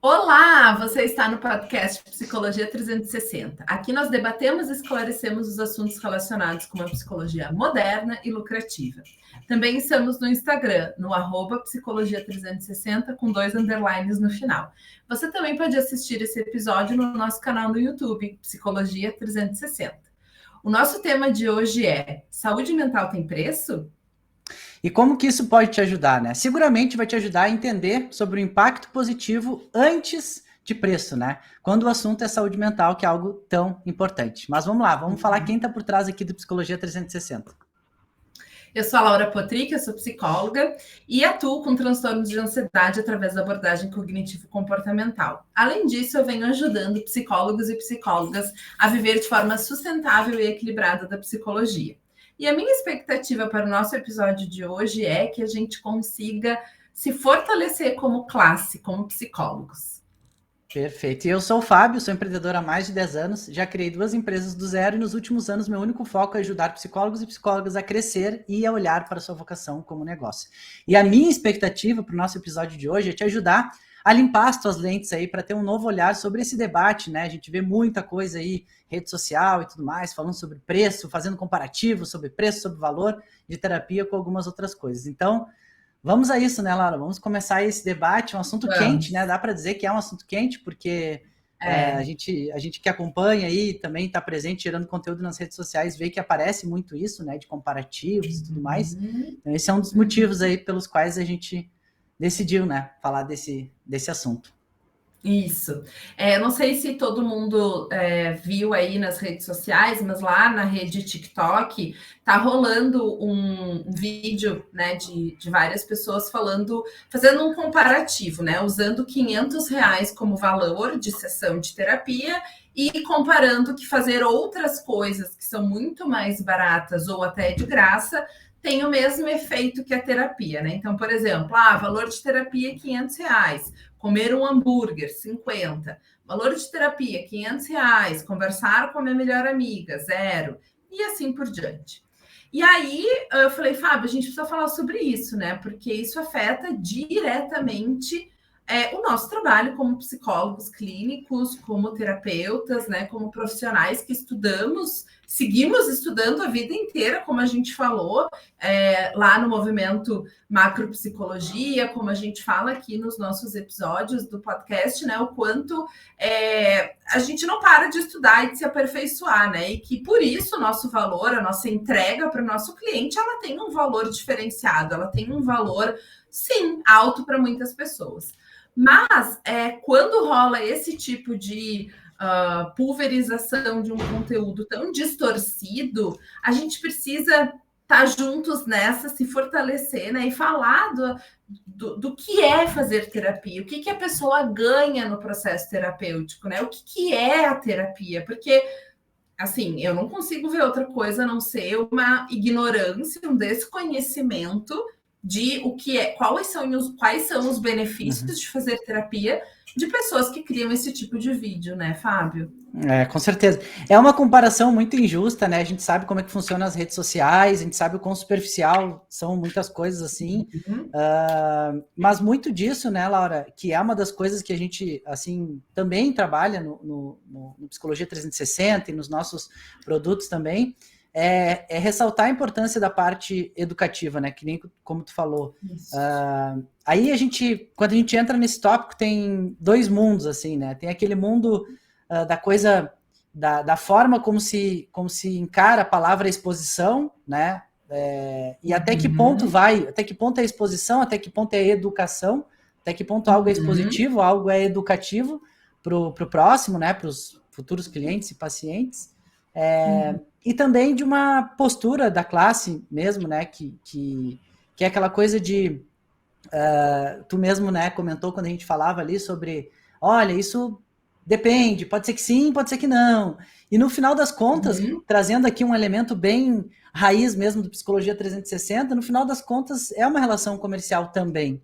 Olá, você está no podcast Psicologia 360. Aqui nós debatemos e esclarecemos os assuntos relacionados com a psicologia moderna e lucrativa. Também estamos no Instagram, no Psicologia 360, com 2 underlines no final. Você também pode assistir esse episódio no nosso canal no YouTube, Psicologia 360. O nosso tema de hoje é: saúde mental tem preço? E como que isso pode te ajudar, né? Seguramente vai te ajudar a entender sobre o impacto positivo antes de preço, né? Quando o assunto é saúde mental, que é algo tão importante. Mas vamos lá, vamos falar quem está por trás aqui do Psicologia 360. Eu sou a Laura Potrick, eu sou psicóloga e atuo com transtornos de ansiedade através da abordagem cognitivo-comportamental. Além disso, eu venho ajudando psicólogos e psicólogas a viver de forma sustentável e equilibrada da psicologia. E a minha expectativa para o nosso episódio de hoje é que a gente consiga se fortalecer como classe, como psicólogos. Perfeito. E eu sou o Fábio, sou empreendedor há mais de 10 anos, já criei 2 empresas do zero e nos últimos anos meu único foco é ajudar psicólogos e psicólogas a crescer e a olhar para a sua vocação como negócio. E a minha expectativa para o nosso episódio de hoje é te ajudar a limpar as tuas lentes aí para ter um novo olhar sobre esse debate, né? A gente vê muita coisa aí, rede social e tudo mais, falando sobre preço, fazendo comparativos sobre preço, sobre valor de terapia com algumas outras coisas. Então, vamos a isso, né, Laura? Vamos começar esse debate, um assunto quente, né? Vamos. Dá para dizer que é um assunto quente, porque a, É. gente, a gente que acompanha aí, também está presente, gerando conteúdo nas redes sociais, vê que aparece muito isso, né? De comparativos e tudo mais. Então, esse é um dos motivos aí pelos quais a gente decidiu, né? Falar desse assunto. Isso. Eu não sei se todo mundo viu aí nas redes sociais, mas lá na rede TikTok tá rolando um vídeo, né, de várias pessoas fazendo um comparativo, né, usando R$ 500 como valor de sessão de terapia e comparando que fazer outras coisas que são muito mais baratas ou até de graça tem o mesmo efeito que a terapia, né? Então, por exemplo, valor de terapia R$ 500. Comer um hambúrguer, 50. Valor de terapia, R$ 500. Conversar com a minha melhor amiga, zero. E assim por diante. E aí eu falei, Fábio, a gente precisa falar sobre isso, né? Porque isso afeta diretamente o nosso trabalho como psicólogos clínicos, como terapeutas, né? Como profissionais que seguimos estudando a vida inteira, como a gente falou, lá no movimento macropsicologia, como a gente fala aqui nos nossos episódios do podcast, né? O quanto a gente não para de estudar e de se aperfeiçoar, né? E que por isso o nosso valor, a nossa entrega para o nosso cliente, ela tem um valor diferenciado, ela tem um valor, sim, alto para muitas pessoas. Mas quando rola esse tipo de pulverização de um conteúdo tão distorcido, a gente precisa estar juntos nessa, se fortalecer, né? E falar do que é fazer terapia, o que a pessoa ganha no processo terapêutico, né? O que é a terapia? Porque, assim, eu não consigo ver outra coisa a não ser uma ignorância, um desconhecimento de o que é, quais são os Uhum. benefícios de fazer terapia de pessoas que criam esse tipo de vídeo, né, Fábio? Com certeza. É uma comparação muito injusta, né? A gente sabe como é que funcionam as redes sociais, a gente sabe o quão superficial são muitas coisas assim. Uhum. Mas muito disso, né, Laura, que é uma das coisas que a gente, assim, também trabalha no Psicologia 360 e nos nossos produtos também, é ressaltar a importância da parte educativa, né? Que nem como tu falou. Aí quando a gente entra nesse tópico, tem 2 mundos, assim, né? Tem aquele mundo da coisa, da forma como se encara a palavra exposição, né? E até que ponto até que ponto é exposição, até que ponto é educação, até que ponto algo é expositivo, algo é educativo para o próximo, né? Para os futuros clientes e pacientes. E também de uma postura da classe mesmo, né? Que é aquela coisa de tu mesmo, né, comentou quando a gente falava ali sobre, olha, isso depende, pode ser que sim, pode ser que não. E no final das contas, trazendo aqui um elemento bem raiz mesmo do Psicologia 360, no final das contas é uma relação comercial também.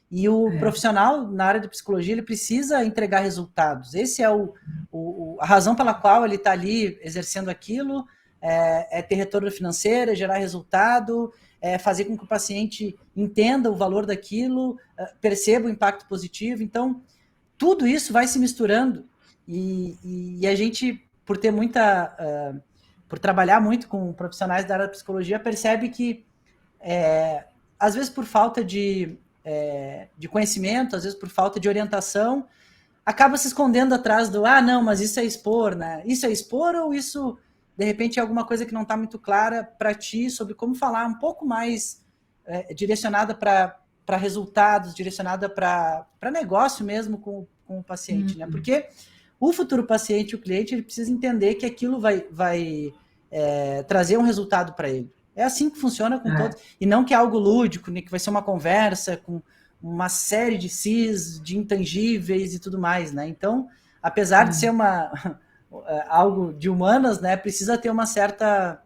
E o profissional na área de psicologia, ele precisa entregar resultados. Esse é a razão pela qual ele está ali exercendo aquilo, ter retorno financeiro, gerar resultado, fazer com que o paciente entenda o valor daquilo, perceba o impacto positivo. Então, tudo isso vai se misturando e a gente, por ter por trabalhar muito com profissionais da área da psicologia, percebe que às vezes por falta de conhecimento, às vezes por falta de orientação, acaba se escondendo atrás do, não, mas isso é expor, né? Isso é expor ou isso, de repente, é alguma coisa que não está muito clara para ti sobre como falar um pouco mais direcionada para resultados, direcionada para negócio mesmo com o paciente, né? Porque o futuro paciente, o cliente, ele precisa entender que aquilo vai trazer um resultado para ele. É assim que funciona com todos. E não que é algo lúdico, né, que vai ser uma conversa com uma série de cis, de intangíveis e tudo mais, né? Então, apesar de ser algo de humanas, né, precisa ter uma certa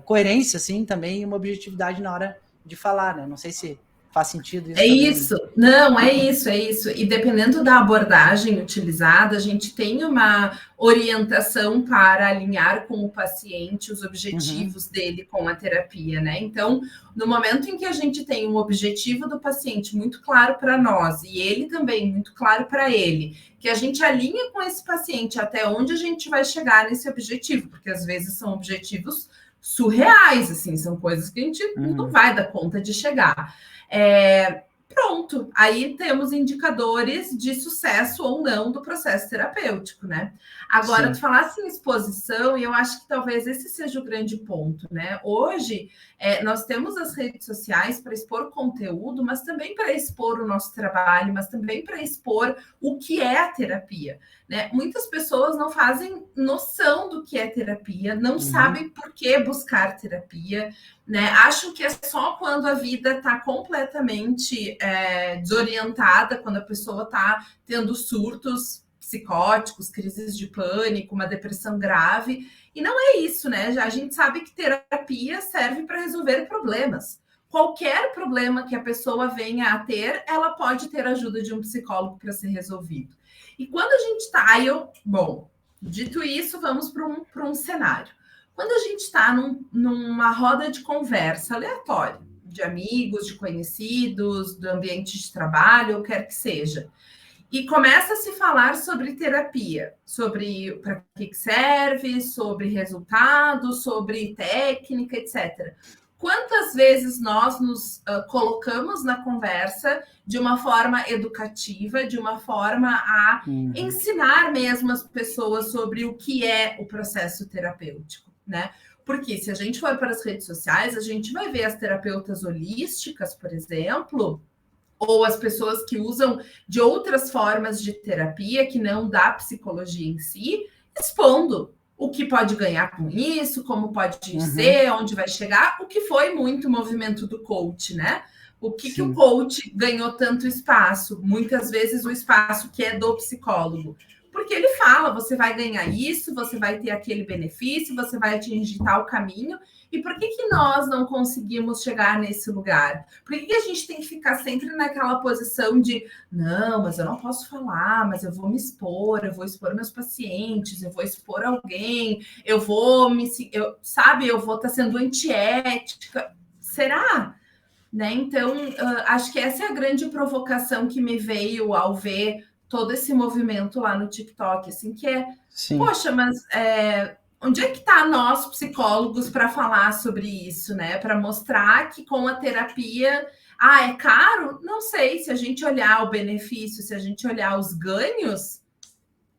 coerência, assim, também, e uma objetividade na hora de falar, né? Não sei se faz sentido isso também. Isso. Não, é isso. E dependendo da abordagem utilizada, a gente tem uma orientação para alinhar com o paciente os objetivos dele com a terapia, né? Então, no momento em que a gente tem um objetivo do paciente muito claro para nós e ele também muito claro para ele, que a gente alinha com esse paciente até onde a gente vai chegar nesse objetivo, porque às vezes são objetivos surreais, assim, são coisas que a gente não vai dar conta de chegar. Pronto, aí temos indicadores de sucesso ou não do processo terapêutico, né? Agora, tu falasse em exposição, e eu acho que talvez esse seja o grande ponto, né? Hoje, nós temos as redes sociais para expor conteúdo, mas também para expor o nosso trabalho, mas também para expor o que é a terapia, né? Muitas pessoas não fazem noção do que é terapia, não sabem por que buscar terapia, né? Acham que é só quando a vida está completamente desorientada, quando a pessoa está tendo surtos psicóticos, crises de pânico, uma depressão grave. E não é isso, né? A gente sabe que terapia serve para resolver problemas. Qualquer problema que a pessoa venha a ter, ela pode ter ajuda de um psicólogo para ser resolvido. E quando a gente está... Bom, dito isso, vamos para um cenário. Quando a gente está numa roda de conversa aleatória, de amigos, de conhecidos, do ambiente de trabalho, ou quer que seja, e começa a se falar sobre terapia, sobre para que serve, sobre resultados, sobre técnica, etc. Quantas vezes nós nos colocamos na conversa de uma forma educativa, de uma forma a ensinar mesmo as pessoas sobre o que é o processo terapêutico, né? Porque se a gente for para as redes sociais, a gente vai ver as terapeutas holísticas, por exemplo, ou as pessoas que usam de outras formas de terapia, que não da psicologia em si, expondo o que pode ganhar com isso, como pode ser, onde vai chegar, o que foi muito movimento do coach, né? O que o coach ganhou tanto espaço? Muitas vezes o espaço que é do psicólogo. Porque ele fala, você vai ganhar isso, você vai ter aquele benefício, você vai atingir tal caminho. E por que nós não conseguimos chegar nesse lugar? Por que a gente tem que ficar sempre naquela posição de não, mas eu não posso falar, mas eu vou me expor, eu vou expor meus pacientes, eu vou expor alguém, eu vou estar sendo antiética. Será? Né? Então, acho que essa é a grande provocação que me veio ao ver todo esse movimento lá no TikTok, assim, que poxa, mas onde é que está nós, psicólogos, para falar sobre isso, né? Para mostrar que com a terapia, é caro? Não sei, se a gente olhar o benefício, se a gente olhar os ganhos,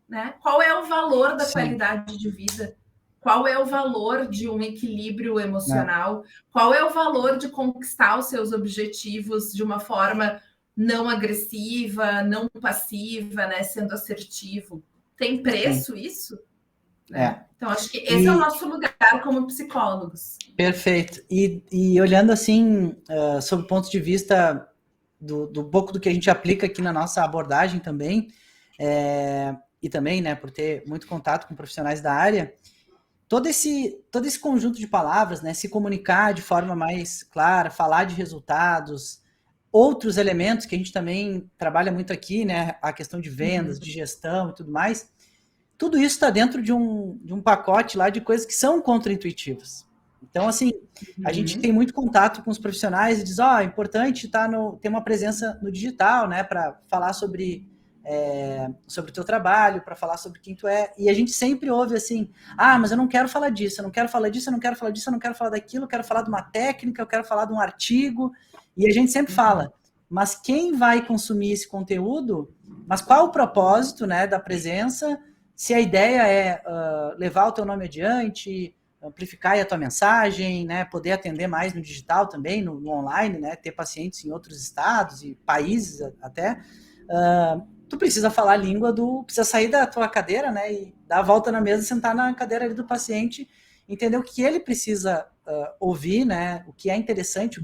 né? Qual é o valor da qualidade de vida? Qual é o valor de um equilíbrio emocional? Qual é o valor de conquistar os seus objetivos de uma forma não agressiva, não passiva, né? Sendo assertivo. Tem preço isso? Né? Então, acho que esse é o nosso lugar como psicólogos. Perfeito. E olhando assim, sob o ponto de vista do pouco do que a gente aplica aqui na nossa abordagem também, e também, né, por ter muito contato com profissionais da área, todo esse conjunto de palavras, né, se comunicar de forma mais clara, falar de resultados, outros elementos que a gente também trabalha muito aqui, né, a questão de vendas, de gestão e tudo mais, tudo isso está dentro de um pacote lá de coisas que são contraintuitivas. Então, assim, a gente tem muito contato com os profissionais e diz, é importante ter uma presença no digital, né, para falar sobre sobre o teu trabalho, para falar sobre quem tu é, e a gente sempre ouve assim, mas eu não quero falar disso, eu não quero falar disso, eu não quero falar disso, eu não quero falar daquilo, eu quero falar de uma técnica, eu quero falar de um artigo, e a gente sempre fala, mas quem vai consumir esse conteúdo, mas qual o propósito, né, da presença, se a ideia é levar o teu nome adiante, amplificar a tua mensagem, né, poder atender mais no digital também, no online, né, ter pacientes em outros estados e países até, tu precisa falar a língua precisa sair da tua cadeira, né, e dar a volta na mesa, sentar na cadeira ali do paciente, entender o que ele precisa ouvir, né, o que é interessante, o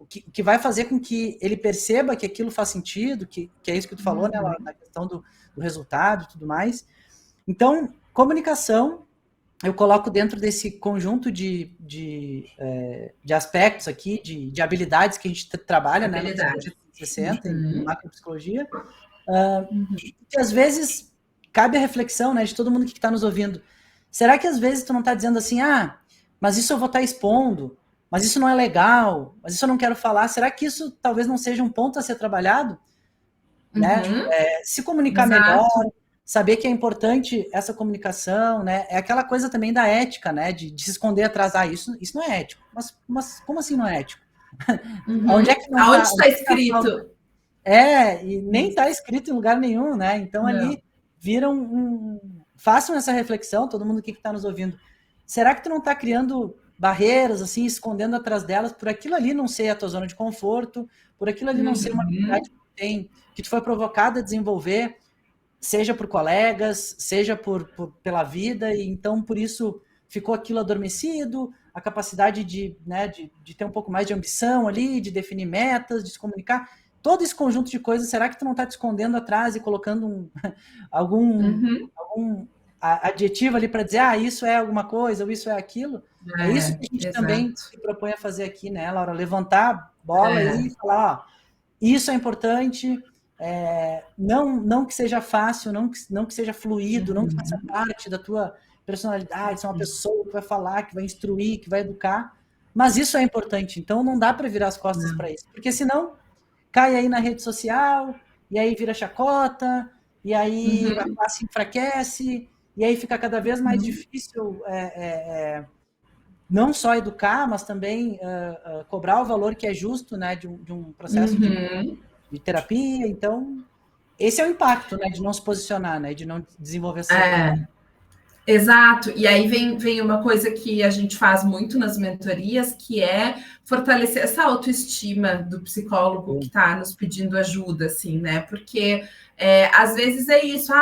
que vai fazer com que ele perceba que aquilo faz sentido, que é isso que tu falou, né, na questão do resultado e tudo mais. Então, comunicação, eu coloco dentro desse conjunto de aspectos aqui, de habilidades que a gente trabalha, né, no Psicologia 360, em macropsicologia, que às vezes cabe a reflexão, né, de todo mundo que está nos ouvindo. Será que às vezes tu não está dizendo assim, mas isso eu vou estar expondo, mas isso não é legal, mas isso eu não quero falar. Será que isso talvez não seja um ponto a ser trabalhado? Né? Se comunicar melhor, saber que é importante essa comunicação, né? É aquela coisa também da ética, né? De se esconder atrás, isso não é ético. Mas como assim não é ético? Onde é que não Aonde está escrito? E nem está escrito em lugar nenhum, né? Então ali viram façam essa reflexão, todo mundo aqui que está nos ouvindo. Será que tu não está criando barreiras, assim, escondendo atrás delas, por aquilo ali não ser a tua zona de conforto, por aquilo ali não ser uma habilidade que tu foi provocado a desenvolver, seja por colegas, seja pela vida, e então por isso ficou aquilo adormecido, a capacidade de ter um pouco mais de ambição ali, de definir metas, de se comunicar, todo esse conjunto de coisas, será que tu não está te escondendo atrás e colocando algum adjetivo ali para dizer, isso é alguma coisa, ou isso é aquilo? É isso que a gente também se propõe a fazer aqui, né, Laura? Levantar a bola e falar, isso é importante, não que seja fácil, não que seja fluido, não que faça parte da tua personalidade, ser uma pessoa que vai falar, que vai instruir, que vai educar, mas isso é importante, então não dá para virar as costas para isso, porque senão cai aí na rede social, e aí vira chacota, e aí a classe enfraquece, e aí fica cada vez mais difícil não só educar, mas também cobrar o valor que é justo, né, de um processo de terapia. Então, esse é o impacto, né, de não se posicionar, né, de não desenvolver essa... Exato, e aí vem uma coisa que a gente faz muito nas mentorias, que é fortalecer essa autoestima do psicólogo que está nos pedindo ajuda, assim, né? Porque às vezes é isso,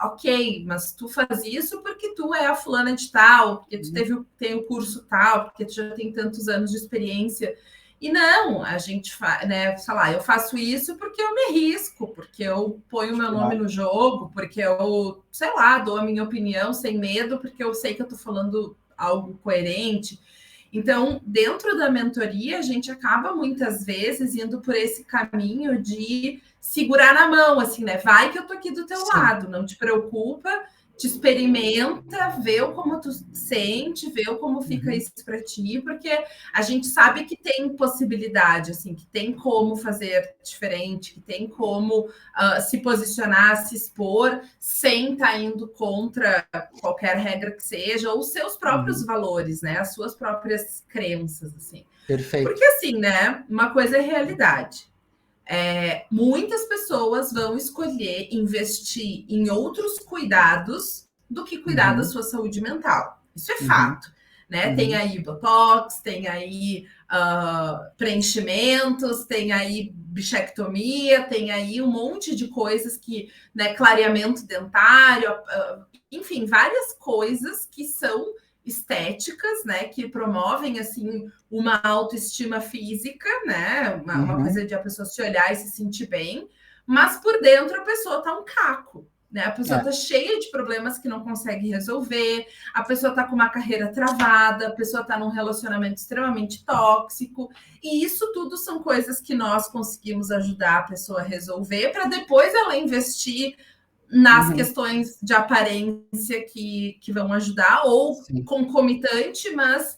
ok, mas tu faz isso porque tu é a fulana de tal, porque tu tem o curso tal, porque tu já tem tantos anos de experiência. E não, a gente faz, né? Sei lá, eu faço isso porque eu me arrisco, porque eu ponho meu nome no jogo, porque eu, sei lá, dou a minha opinião sem medo, porque eu sei que eu estou falando algo coerente. Então, dentro da mentoria, a gente acaba muitas vezes indo por esse caminho de segurar na mão, assim, né? Vai que eu tô aqui do teu lado, não te preocupa, te experimenta, vê como tu sente, vê como fica isso para ti, porque a gente sabe que tem possibilidade, assim, que tem como fazer diferente, que tem como se posicionar, se expor, sem estar indo contra qualquer regra que seja, ou os seus próprios valores, né? As suas próprias crenças, assim. Perfeito. Porque, assim, né? Uma coisa é realidade. Muitas pessoas vão escolher investir em outros cuidados do que cuidar da sua saúde mental. Isso é fato, né? Tem aí botox, tem aí preenchimentos, tem aí bichectomia, tem aí um monte de coisas que, né, clareamento dentário, enfim, várias coisas que são estéticas, né, que promovem, assim, uma autoestima física, né, uma coisa de a pessoa se olhar e se sentir bem, mas por dentro a pessoa tá um caco, né, a pessoa tá cheia de problemas que não consegue resolver, a pessoa tá com uma carreira travada, a pessoa tá num relacionamento extremamente tóxico, e isso tudo são coisas que nós conseguimos ajudar a pessoa a resolver, para depois ela investir nas questões de aparência que vão ajudar, ou concomitante, mas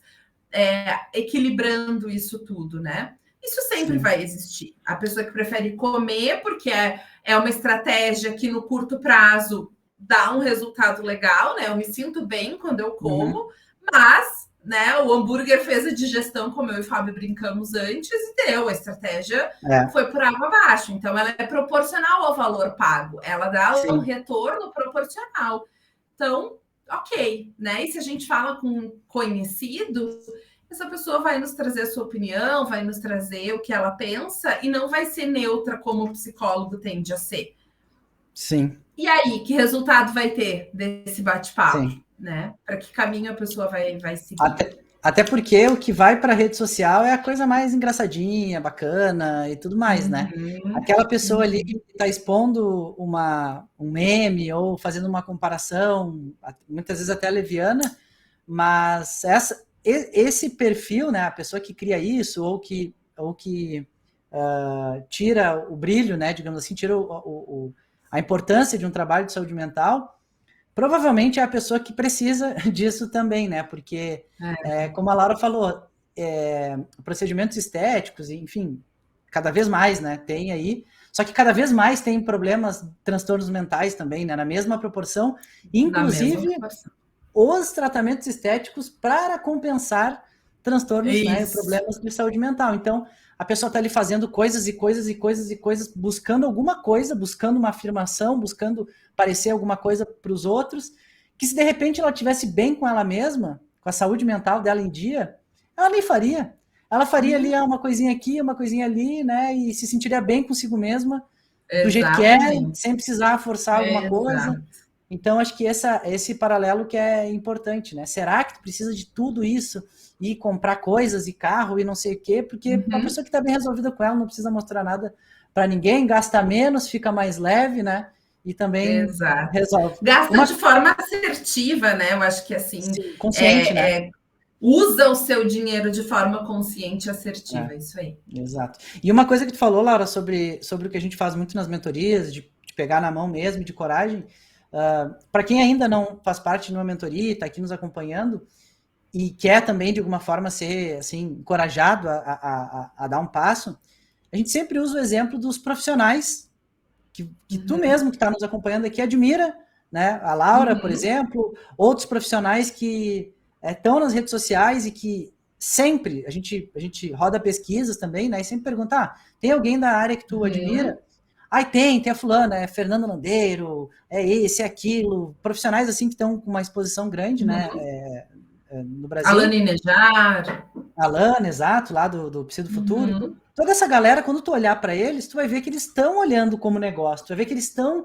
equilibrando isso tudo, né? Isso sempre vai existir. A pessoa que prefere comer porque é uma estratégia que no curto prazo dá um resultado legal, né? Eu me sinto bem quando eu como, mas, né, o hambúrguer fez a digestão, como eu e o Fábio brincamos antes, e deu. A estratégia foi por água abaixo. Então, ela é proporcional ao valor pago. Ela dá um retorno proporcional. Então, ok, né? E se a gente fala com conhecido, essa pessoa vai nos trazer a sua opinião, vai nos trazer o que ela pensa e não vai ser neutra como o psicólogo tende a ser. Sim. E aí, que resultado vai ter desse bate-papo, né? Para que caminho a pessoa vai seguir? Até porque o que vai para a rede social é a coisa mais engraçadinha, bacana e tudo mais, né? Aquela pessoa ali que está expondo um meme ou fazendo uma comparação, muitas vezes até leviana, mas esse perfil, né? A pessoa que cria isso ou que tira o brilho, né? Digamos assim, tira a importância de um trabalho de saúde mental, provavelmente é a pessoa que precisa disso também, né? Porque, como a Laura falou, procedimentos estéticos, enfim, cada vez mais, né? Tem aí. Só que cada vez mais tem problemas, transtornos mentais também, né? Na mesma proporção. Inclusive, os tratamentos estéticos para compensar transtornos, né? Problemas de saúde mental. Então, a pessoa está ali fazendo coisas e coisas e coisas e coisas, buscando alguma coisa, buscando uma afirmação, buscando parecer alguma coisa para os outros, que se de repente ela estivesse bem com ela mesma, com a saúde mental dela em dia, ela nem faria. Ela faria ali uma coisinha aqui, uma coisinha ali, né? E se sentiria bem consigo mesma, do jeito que é, sem precisar forçar alguma coisa. Então, acho que esse paralelo que é importante, né? Será que tu precisa de tudo isso e comprar coisas e carro e não sei o quê? Porque a pessoa que está bem resolvida com ela não precisa mostrar nada para ninguém, gasta menos, fica mais leve, né? E também resolve. Gasta de forma assertiva, né? Eu acho que assim, consciente, né? Usa o seu dinheiro de forma consciente e assertiva, isso aí. Exato. E uma coisa que tu falou, Laura, sobre o que a gente faz muito nas mentorias, de pegar na mão mesmo, de coragem. Para quem ainda não faz parte de uma mentoria, está aqui nos acompanhando e quer também, de alguma forma, ser assim, encorajado a dar um passo, a gente sempre usa o exemplo dos profissionais que tu mesmo que está nos acompanhando aqui admira, né? A Laura, por exemplo, outros profissionais que estão nas redes sociais e que sempre, a gente roda pesquisas também, né? E sempre pergunta, tem alguém da área que tu admira? Aí tem a fulana, é Fernando Landeiro, é esse, é aquilo, profissionais assim que estão com uma exposição grande, né, no Brasil. Alane Nejar. Alane, exato, lá do Psi do Futuro. Toda essa galera, quando tu olhar para eles, tu vai ver que eles estão olhando como negócio, tu vai ver que eles estão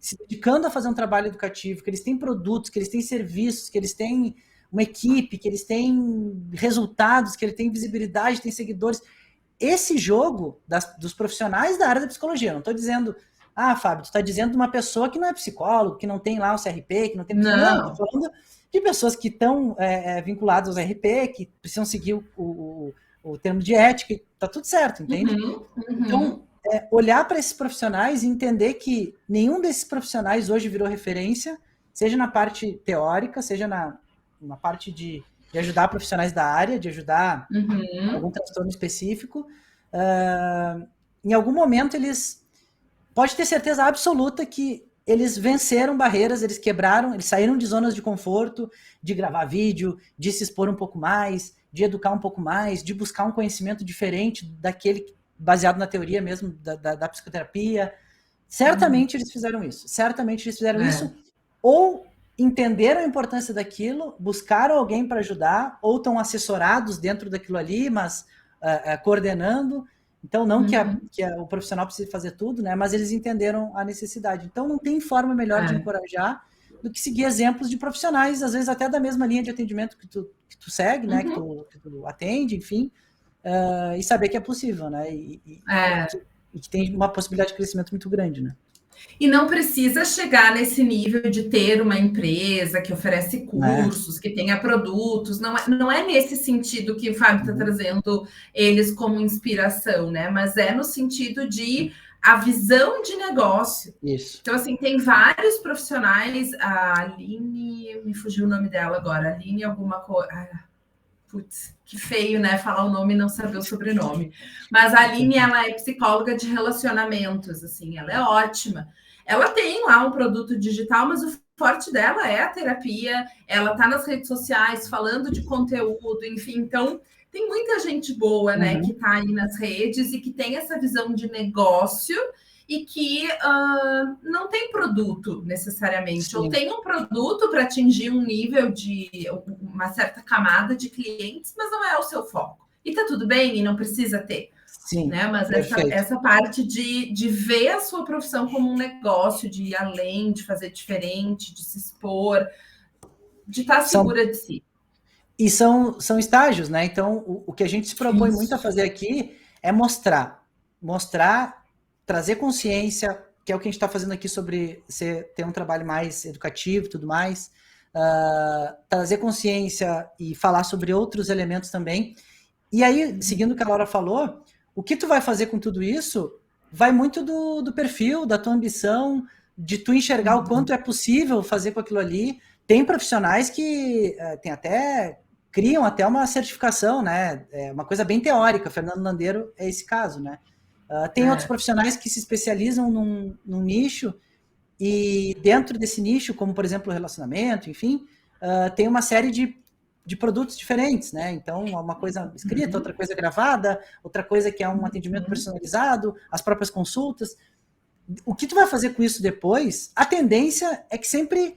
se dedicando a fazer um trabalho educativo, que eles têm produtos, que eles têm serviços, que eles têm uma equipe, que eles têm resultados, que eles têm visibilidade, têm seguidores. Esse jogo dos profissionais da área da psicologia, não estou dizendo, Fábio, tu está dizendo de uma pessoa que não é psicólogo, que não tem lá o CRP, que não tem... Não, estou falando de pessoas que estão vinculadas aos RP, que precisam seguir o termo de ética, tá tudo certo, entende? Então, olhar para esses profissionais e entender que nenhum desses profissionais hoje virou referência, seja na parte teórica, seja na parte de ajudar profissionais da área, de ajudar algum transtorno específico. Em algum momento, pode ter certeza absoluta que eles venceram barreiras, eles quebraram, eles saíram de zonas de conforto, de gravar vídeo, de se expor um pouco mais, de educar um pouco mais, de buscar um conhecimento diferente daquele baseado na teoria mesmo da psicoterapia. Certamente eles fizeram isso. Certamente eles fizeram isso. Ou entenderam a importância daquilo, buscaram alguém para ajudar, ou estão assessorados dentro daquilo ali, mas coordenando. Então, não que o profissional precise fazer tudo, né? Mas eles entenderam a necessidade. Então, não tem forma melhor de encorajar do que seguir exemplos de profissionais, às vezes até da mesma linha de atendimento que tu segue, né? Que tu atende, enfim, e saber que é possível, né? E que tem uma possibilidade de crescimento muito grande, né? E não precisa chegar nesse nível de ter uma empresa que oferece cursos, que tenha produtos. Não é nesse sentido que o Fábio está trazendo eles como inspiração, né? Mas é no sentido de a visão de negócio. Isso. Então, assim, tem vários profissionais. A Aline, me fugiu o nome dela agora. Aline alguma coisa. Putz, que feio, né? Falar o nome e não saber o sobrenome. Mas a Aline, ela é psicóloga de relacionamentos, assim, ela é ótima. Ela tem lá um produto digital, mas o forte dela é a terapia. Ela tá nas redes sociais falando de conteúdo, enfim. Então, tem muita gente boa, né, que tá aí nas redes e que tem essa visão de negócio e que não tem produto necessariamente, Sim. ou tem um produto para atingir um nível de uma certa camada de clientes, mas não é o seu foco. E tá tudo bem, e não precisa ter. Sim, né? Mas essa parte de ver a sua profissão como um negócio, de ir além, de fazer diferente, de se expor, de estar segura de si. E são estágios, né? Então, o que a gente se propõe muito a fazer aqui é mostrar, trazer consciência, que é o que a gente está fazendo aqui sobre ter um trabalho mais educativo e tudo mais, trazer consciência e falar sobre outros elementos também. E aí, seguindo o que a Laura falou, o que tu vai fazer com tudo isso vai muito do perfil, da tua ambição, de tu enxergar o quanto é possível fazer com aquilo ali. Tem profissionais que criam até uma certificação, né? É uma coisa bem teórica. Fernando Landeiro é esse caso, né? Tem outros profissionais que se especializam num nicho e dentro desse nicho, como por exemplo o relacionamento, enfim, tem uma série de produtos diferentes, né? Então, uma coisa escrita, outra coisa gravada, outra coisa que é um atendimento personalizado, as próprias consultas. O que tu vai fazer com isso depois? A tendência é que sempre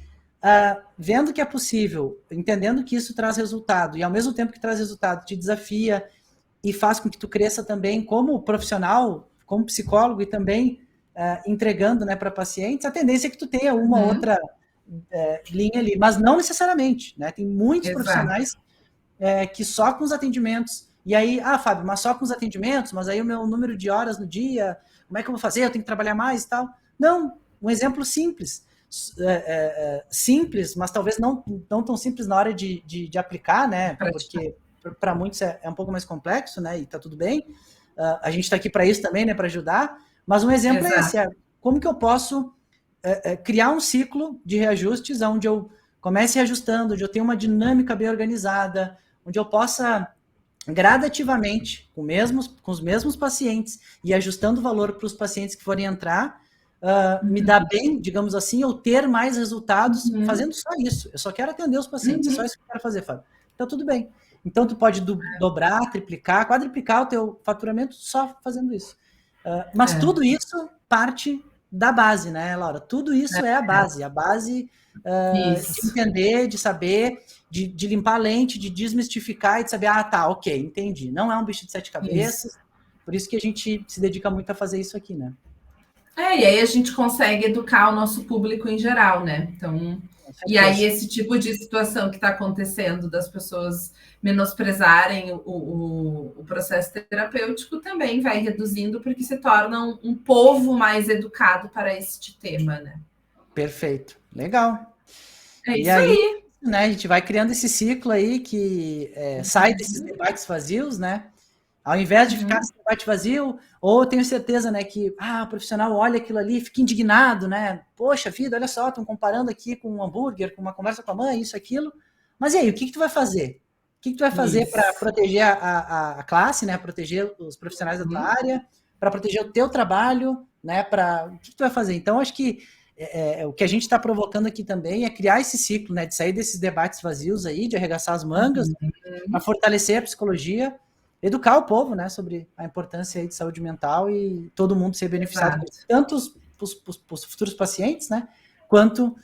vendo que é possível, entendendo que isso traz resultado, e ao mesmo tempo que traz resultado, te desafia e faz com que tu cresça também como profissional, como psicólogo e também entregando, né, para pacientes, a tendência é que tu tenha uma outra linha ali, mas não necessariamente, né? Tem muitos profissionais que só com os atendimentos, e aí, Fábio, mas só com os atendimentos, mas aí o meu número de horas no dia, como é que eu vou fazer? Eu tenho que trabalhar mais e tal. Não, um exemplo simples, simples, mas talvez não tão simples na hora de aplicar, né? Porque para muitos é um pouco mais complexo, né? E tá tudo bem. A gente está aqui para isso também, né? Para ajudar. Mas um exemplo é esse: como que eu posso criar um ciclo de reajustes onde eu comece reajustando, onde eu tenho uma dinâmica bem organizada, onde eu possa gradativamente, com os mesmos pacientes e ajustando o valor para os pacientes que forem entrar, me dar bem, digamos assim, ou ter mais resultados fazendo só isso. Eu só quero atender os pacientes, é só isso que eu quero fazer, Fábio. Então, tudo bem. Então, tu pode dobrar, triplicar, quadriplicar o teu faturamento só fazendo isso. Mas tudo isso parte da base, né, Laura? Tudo isso é a base de entender, de saber, de limpar a lente, de desmistificar e de saber, ok, entendi. Não é um bicho de 7 cabeças, por isso que a gente se dedica muito a fazer isso aqui, né? E aí a gente consegue educar o nosso público em geral, né? Então, e aí esse tipo de situação que está acontecendo das pessoas menosprezarem o processo terapêutico também vai reduzindo, porque se torna um povo mais educado para este tema, né? Perfeito. Legal. É isso aí. Né, a gente vai criando esse ciclo aí que sai desses debates vazios, né? Ao invés de ficar nesse debate vazio, ou eu tenho certeza, né, que o profissional olha aquilo ali e fica indignado, né? Poxa vida, olha só, estão comparando aqui com um hambúrguer, com uma conversa com a mãe, isso, aquilo. Mas e aí, o que tu vai fazer? O que tu vai fazer para proteger a classe, né? Proteger os profissionais da tua área, para proteger o teu trabalho, né? O que tu vai fazer? Então, acho que o que a gente está provocando aqui também é criar esse ciclo, né? De sair desses debates vazios aí, de arregaçar as mangas, para fortalecer a psicologia, educar o povo, né, sobre a importância aí de saúde mental e todo mundo ser beneficiado, tanto os futuros pacientes, né, quanto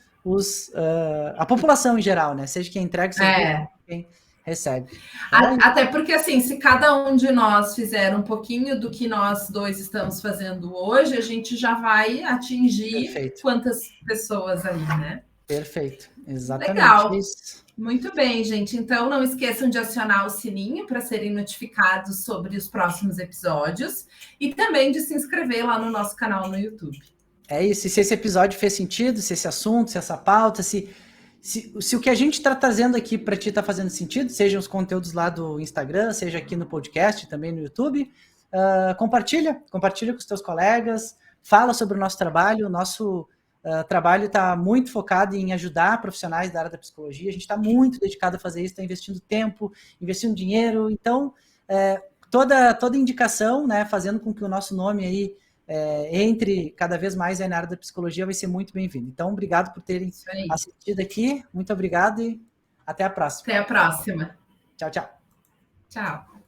a população em geral, né, seja quem entrega o serviço, quem recebe. Até porque, assim, se cada um de nós fizer um pouquinho do que nós dois estamos fazendo hoje, a gente já vai atingir quantas pessoas aí, né? Perfeito, exatamente. Legal. Muito bem, gente. Então, não esqueçam de acionar o sininho para serem notificados sobre os próximos episódios e também de se inscrever lá no nosso canal no YouTube. É isso. E se esse episódio fez sentido, se esse assunto, se essa pauta, se o que a gente está trazendo aqui para ti está fazendo sentido, sejam os conteúdos lá do Instagram, seja aqui no podcast, também no YouTube, compartilha com os teus colegas, fala sobre o nosso trabalho, O trabalho está muito focado em ajudar profissionais da área da psicologia. A gente está muito dedicado a fazer isso, está investindo tempo, investindo dinheiro. Então, toda indicação, né, fazendo com que o nosso nome aí entre cada vez mais na área da psicologia, vai ser muito bem-vindo. Então, obrigado por terem assistido aqui. Muito obrigado e até a próxima. Até a próxima. Tchau, tchau. Tchau.